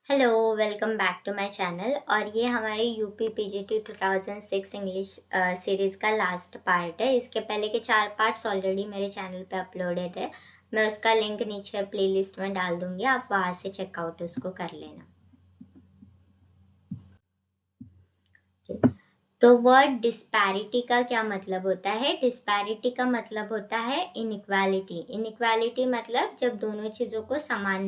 Hello, welcome back to my channel. और ये हमारे यूपी पीजीटी 2006 इंग्लिश सीरीज का लास्ट पार्ट है। इसके पहले के 4 पार्ट्स ऑलरेडी मेरे चैनल पे अपलोडेड है। मैं उसका लिंक नीचे प्लेलिस्ट में डाल दूंगी, आप वहां से चेकआउट उसको कर लेना। तो वर्ड डिस्पैरिटी का क्या मतलब होता है? डिस्पैरिटी का मतलब होता है इनइक्वालिटी। इनइक्वालिटी मतलब जब दोनों चीजों को समान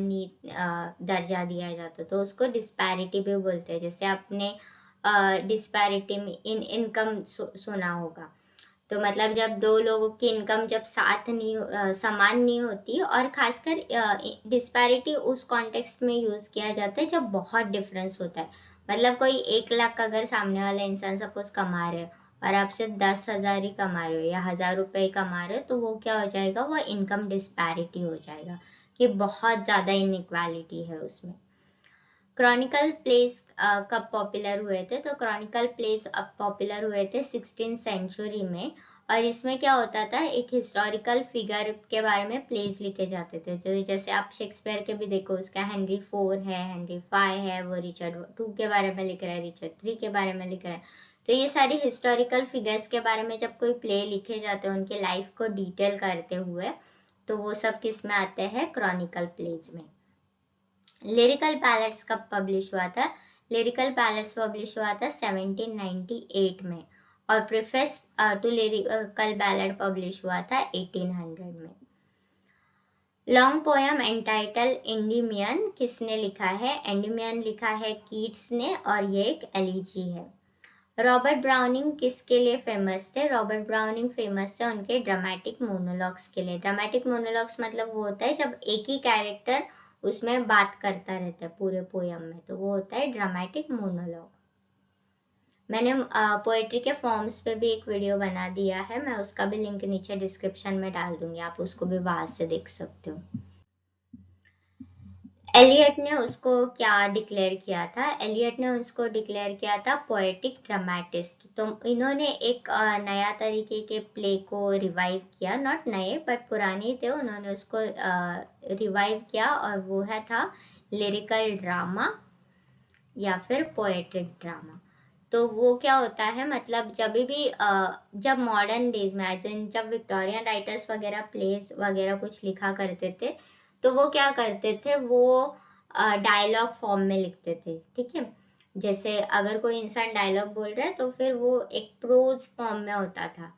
दर्जा दिया जाता है तो उसको डिस्पैरिटी भी बोलते हैं। जैसे आपने डिस्पैरिटी इन इनकम सुना होगा। तो मतलब जब दो लोगों की इनकम जब साथ नहीं समान नहीं होती, और खासकर डिस्पैरिटी उस कॉन्टेक्स्ट में यूज किया जाता है जब बहुत डिफरेंस होता है। मतलब कोई 1 लाख अगर सामने वाला इंसान सपोज कमा रहे हो और आप सिर्फ 10,000 ही कमा रहे हो या 1,000 रुपए ही कमा रहे हो, तो वो क्या हो जाएगा? वो इनकम डिस्पैरिटी हो जाएगा कि बहुत ज्यादा इनइक्वालिटी है उसमें। क्रॉनिकल प्लेस कब पॉपुलर हुए थे? तो क्रॉनिकल प्लेस अब पॉपुलर हुए थे 16 सेंचुरी में। और इसमें क्या होता था, एक हिस्टोरिकल फिगर के बारे में प्लेस लिखे जाते थे। जो जैसे आप शेक्सपियर के भी देखो, उसका हेनरी 4 है, हेनरी 5 है, वो रिचर्ड 2 के बारे में लिख रहा है, रिचर्ड 3 के बारे में लिख रहा है। तो ये सारी हिस्टोरिकल फिगर्स के बारे में जब कोई प्ले लिखे जाते हैं उनके लाइफ को डिटेल करते हुए, तो वो सब किस में आते हैं? क्रॉनिकल प्लेस में। लिरिकल बैलेट्स कब पब्लिश हुआ था? लिरिकल बैलेट्स पब्लिश हुआ था 1798 में। और preface to lyrical ballad publish हुआ था 1800 में। लॉन्ग पोयम एंटाइटल एंडीमियन किसने लिखा है? एंडीमियन लिखा है कीट्स ने, और ये एक एलिजी है। रॉबर्ट ब्राउनिंग किसके लिए फेमस थे? रॉबर्ट ब्राउनिंग फेमस थे उनके ड्रामेटिक मोनोलॉग्स के लिए। ड्रामेटिक मोनोलॉग्स मतलब वो होता है जब एक ही कैरेक्टर उसमें बात करता रहता है पूरे पोयम में, तो वो होता है ड्रामेटिक मोनोलॉग। मैंने पोएट्री के फॉर्म्स पे भी एक वीडियो बना दिया है, मैं उसका भी लिंक नीचे डिस्क्रिप्शन में डाल दूंगी, आप उसको भी वहां से देख सकते हो। एलियट ने उसको क्या डिक्लेयर किया था? एलियट ने उसको डिक्लेयर किया था पोएटिक ड्रामेटिस्ट। तो इन्होंने एक नया तरीके के प्ले को रिवाइव किया, नॉट नए बट पुराने थे, उन्होंने उसको रिवाइव किया, और वो है था लिरिकल ड्रामा या फिर पोएट्रिक ड्रामा। तो वो क्या होता है, मतलब जब भी जब मॉडर्न डेज में एज इन जब विक्टोरियन राइटर्स वगैरह प्लेस वगैरह कुछ लिखा करते थे, तो वो क्या करते थे, वो डायलॉग फॉर्म में लिखते थे। ठीक है, जैसे अगर कोई इंसान डायलॉग बोल रहा है तो फिर वो एक प्रोज फॉर्म में होता था।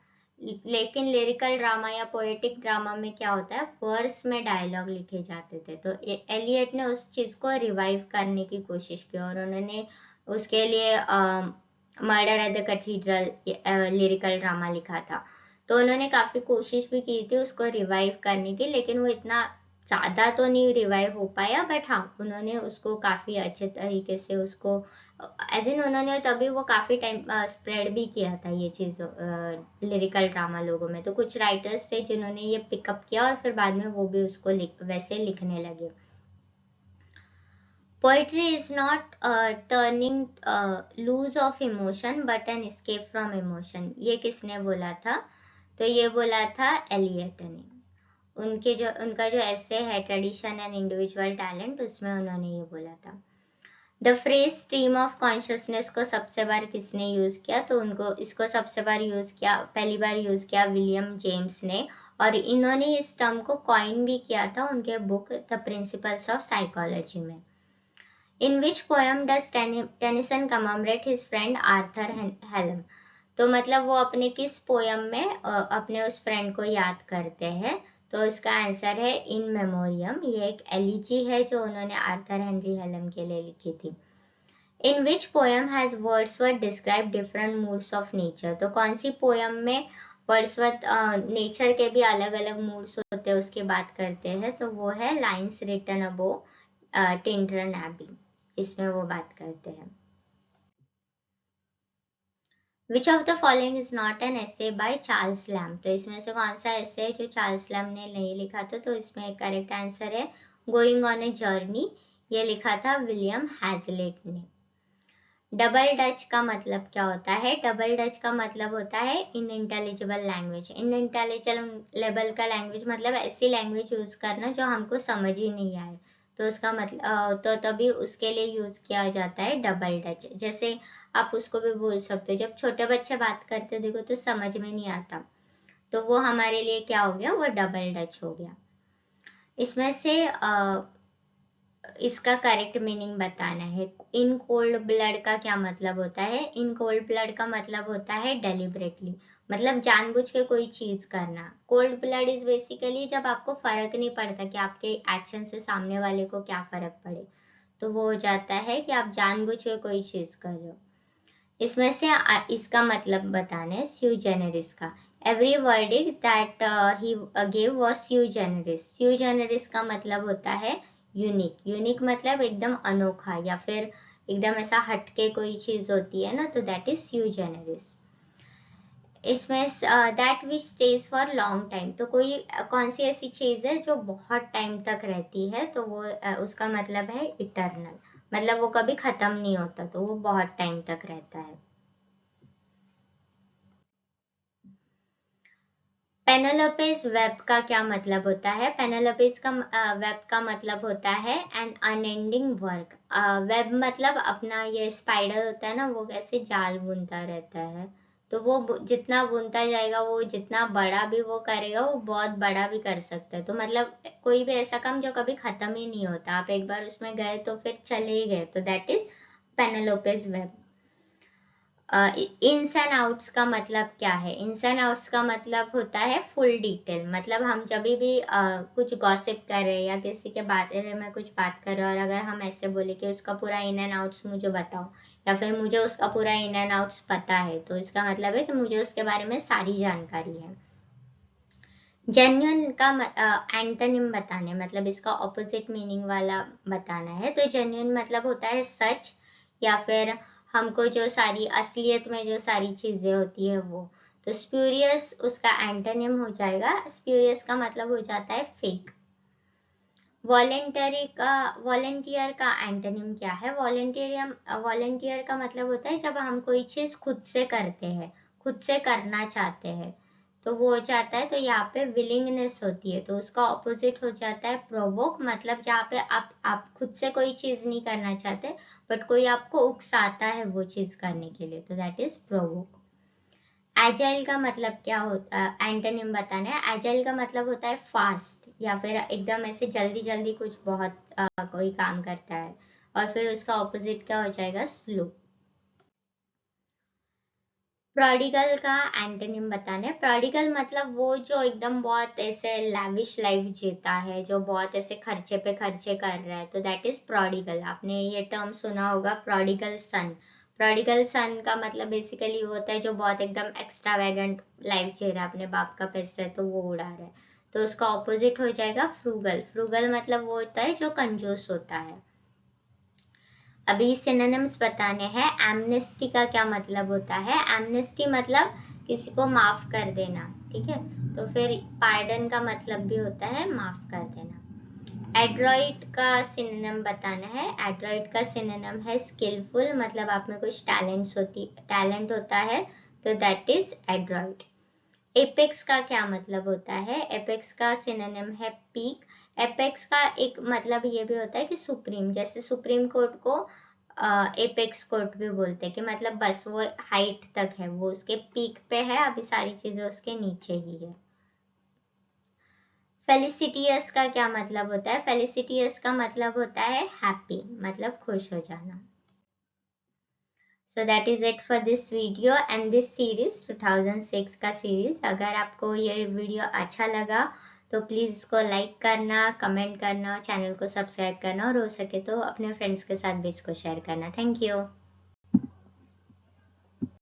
लेकिन लिरिकल ड्रामा या पोएटिक ड्रामा में क्या होता है, वर्स में डायलॉग लिखे जाते थे। तो एलियट ने उस चीज को रिवाइव करने की कोशिश की, और उन्होंने उसके लिए murder at the cathedral lyrical drama लिखा था। तो उन्होंने काफी कोशिश भी की थी उसको रिवाइव करने की, लेकिन वो इतना ज्यादा तो नहीं रिवाइव हो पाया, बट हाँ उन्होंने उसको काफी अच्छे तरीके से उसको एज इन उन्होंने तभी वो काफी टाइम स्प्रेड भी किया था ये चीज लिरिकल ड्रामा लोगों में। तो कुछ राइटर्स थे जिन्होंने ये पिकअप किया, और फिर बाद में वो भी उसको वैसे लिखने लगे। Poetry is not turning loose of emotion but an escape from emotion। ये किसने बोला था? तो ये बोला था एलियट ने। उनका जो ऐसे है ट्रेडिशन एंड इंडिविजुअल टैलेंट, उसमें उन्होंने ये बोला था। The phrase stream of consciousness को सबसे बार किसने यूज किया? तो उनको इसको सबसे बार यूज किया, पहली बार यूज किया विलियम जेम्स ने, और इन्होंने इस टर्म को कॉइन भी किया था उनके book the principles of psychology में। In which poem does Tennyson commemorate his friend Arthur Hallam? तो मतलब वो अपने किस पोयम में अपने उस फ्रेंड को याद करते हैं? तो इसका आंसर है इन मेमोरियम। ये एक एलिजी है जो उन्होंने आर्थर हेनरी हेलम के लिए लिखी थी। In which poem has Wordsworth describe different moods of nature? तो कौन सी पोयम में वर्ड्सवर्थ नेचर के भी अलग अलग मूड्स होते हैं उसकी बात करते हैं? तो वो है lines written above Tintern Abbey, इसमें वो बात करते हैं। Which of the following is not an essay by Charles Lamb? तो इसमें से कौन सा ऐसे है जो चार्ल्स लैम्ब ने नहीं लिखा था? तो इसमें करेक्ट आंसर है गोइंग ऑन ए जर्नी। ये लिखा था विलियम हैजलेट ने। डबल डच का मतलब क्या होता है? डबल डच का मतलब होता है इन इंटेलिजिबल लैंग्वेज। इन इंटेलिजिबल का लैंग्वेज मतलब ऐसी लैंग्वेज यूज करना जो हमको समझ ही नहीं आए। तो उसका मतलब तो तभी उसके लिए यूज किया जाता है डबल डच। जैसे आप उसको भी बोल सकते हो, जब छोटे बच्चे बात करते देखो तो समझ में नहीं आता, तो वो हमारे लिए क्या हो गया, वो डबल डच हो गया। इसमें से इसका करेक्ट मीनिंग बताना है। इन कोल्ड ब्लड का क्या मतलब होता है? इन कोल्ड ब्लड का मतलब होता है डेलिबरेटली, मतलब जानबूझ के कोई चीज करना। कोल्ड ब्लड इज बेसिकली जब आपको फर्क नहीं पड़ता कि आपके एक्शन से सामने वाले को क्या फर्क पड़े, तो वो हो जाता है कि आप जानबूझ के कोई चीज कर रहे हो। इसमें से इसका मतलब बताना है स्यू जेनेरिस का। Every verdict that he give was sui generis. Sui generis का मतलब होता है यूनिक। यूनिक मतलब एकदम अनोखा या फिर एकदम ऐसा हटके कोई चीज होती है ना, तो दैट इज स्यू जेनेरिस। इसमें that which stage for long time, तो कोई कौन सी ऐसी चीज है जो बहुत टाइम तक रहती है, तो वो उसका मतलब है इटर्नल, मतलब वो कभी खत्म नहीं होता, तो वो बहुत टाइम तक रहता है। पेनेलोपेस वेब का क्या मतलब होता है? पेनेलोपेस का वेब का मतलब होता है एन अनएंडिंग वर्क। वेब मतलब अपना ये स्पाइडर होता है ना, वो कैसे जाल बुनता रहता है, तो वो जितना बुनता जाएगा, वो जितना बड़ा भी वो करेगा, वो बहुत बड़ा भी कर सकता है। तो मतलब कोई भी ऐसा काम जो कभी खत्म ही नहीं होता, आप एक बार उसमें गए तो फिर चले ही गए, तो that is Penelope's web. Ins and outs का मतलब क्या है? इन्स एंड आउट्स का मतलब होता है फुल डिटेल। मतलब हम जब भी कुछ गॉसिप कर रहे हैं या किसी के बारे में कुछ बात कर रहे हैं, और अगर हम ऐसे बोले कि उसका पूरा इन एंड आउट्स मुझे बताओ, या फिर मुझे उसका पूरा इन एंड आउट्स पता है, तो इसका मतलब है कि मुझे उसके बारे में सारी जानकारी है। जेन्युइन का एंटोनिम बताने, मतलब इसका ऑपोजिट मीनिंग वाला बताना है। तो जेन्युइन मतलब होता है सच, या फिर हमको जो सारी असलियत में जो सारी चीजें होती है वो। तो स्प्यूरियस उसका एंटोनिम हो जाएगा। स्प्यूरियस का मतलब हो जाता है फेक। वॉलेंटियर का एंटोनिम क्या है? वॉलेंटियर का मतलब होता है जब हम कोई चीज खुद से करते हैं, खुद से करना चाहते हैं, तो वो हो जाता है, तो यहाँ पे विलिंगनेस होती है, तो उसका ऑपोजिट हो जाता है प्रोवोक। मतलब जहाँ पे आप खुद से कोई चीज नहीं करना चाहते, बट कोई आपको उकसाता है वो चीज करने के लिए, तो दैट इज प्रोवोक। एजाइल का मतलब क्या होता है? एंटोनिम बताना है। एजाइल का मतलब होता है फास्ट, या फिर एकदम ऐसे जल्दी जल्दी कुछ बहुत कोई काम करता है, और फिर उसका ऑपोजिट क्या हो जाएगा? स्लो। प्रोडिगल का एंटोनिम बताना है। प्रोडिगल मतलब वो जो एकदम बहुत ऐसे लैविश लाइफ जीता है, जो बहुत ऐसे खर्चे पे खर्चे कर रहा है, तो दैट इज प्रोडिगल। आपने ये टर्म सुना होगा, प्रोडिगल सन। प्रोडिगल सन का मतलब बेसिकली वो होता है जो बहुत एकदम एक्स्ट्रावेगेंट लाइफ जी रहा है, अपने बाप का पैसा है तो वो उड़ा रहा है, तो उसका ऑपोजिट हो जाएगा फ्रूगल। फ्रूगल मतलब वो होता है जो कंजूस होता है। अभी सिनोनिम्स बताने हैं। एमनेस्टी का क्या मतलब होता है? एमनेस्टी मतलब किसी को माफ कर देना, ठीक है। तो फिर पार्डन का मतलब भी होता है माफ कर देना। एड्रॉइड का सिनोनिम बताना है। एड्रॉइड का सिनोनिम है स्किलफुल, मतलब आप में कुछ टैलेंट होता है, तो दैट इज एड्रॉइड। एपेक्स का क्या मतलब होता है? एपेक्स का सिनोनिम है पीक। एपेक्स का एक मतलब ये भी होता है कि सुप्रीम, जैसे सुप्रीम कोर्ट को एपेक्स कोर्ट भी बोलते हैं, कि मतलब बस वो हाइट तक है, वो उसके पीक पे है, अभी सारी चीजें उसके नीचे ही है। फेलिसिटियस का क्या मतलब होता है? फेलिसिटियस का मतलब होता है हैप्पी, मतलब खुश हो जाना। So that is it for this video and this series 2006 का सीरीज। अगर आपको ये वीडियो अच्छा लगा तो प्लीज़ इसको लाइक करना, कमेंट करना, चैनल को सब्सक्राइब करना, और हो सके तो अपने फ्रेंड्स के साथ भी इसको शेयर करना। Thank you.